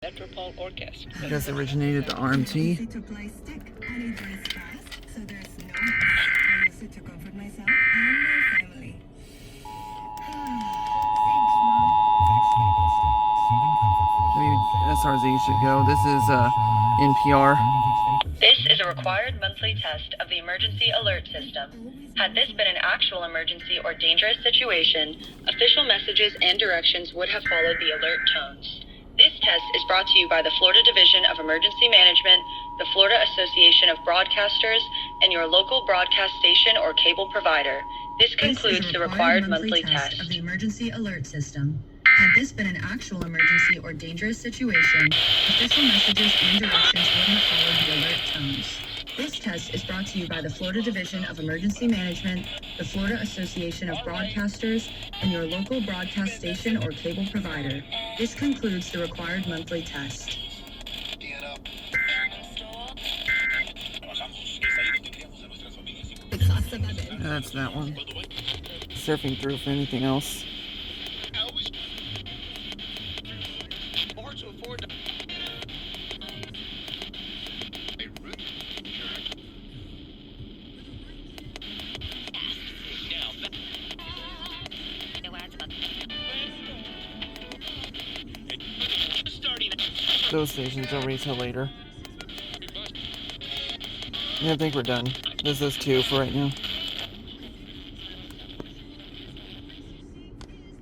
Metropole Orchestra. I guess originated the RMT. To play stick. I need this fast, so there's no hash. I use it to comfort myself and my family. Maybe SRZ should go. This is NPR. This is a required monthly test of the emergency alert system. Had this been an actual emergency or dangerous situation, official messages and directions would have followed the alert tones. This test is brought to you by the Florida Division of Emergency Management, the Florida Association of Broadcasters, and your local broadcast station or cable provider. This concludes the required monthly test of the emergency alert system. Had this been an actual emergency or dangerous situation, official messages and directions would have followed the alert tones. This test is brought to you by the Florida Division of Emergency Management, the Florida Association of Broadcasters, and your local broadcast station or cable provider. This concludes the required monthly test. That's that one. Surfing through for anything else. Those stations I'll read till later. Yeah, I think we're done. This is 2 for right now.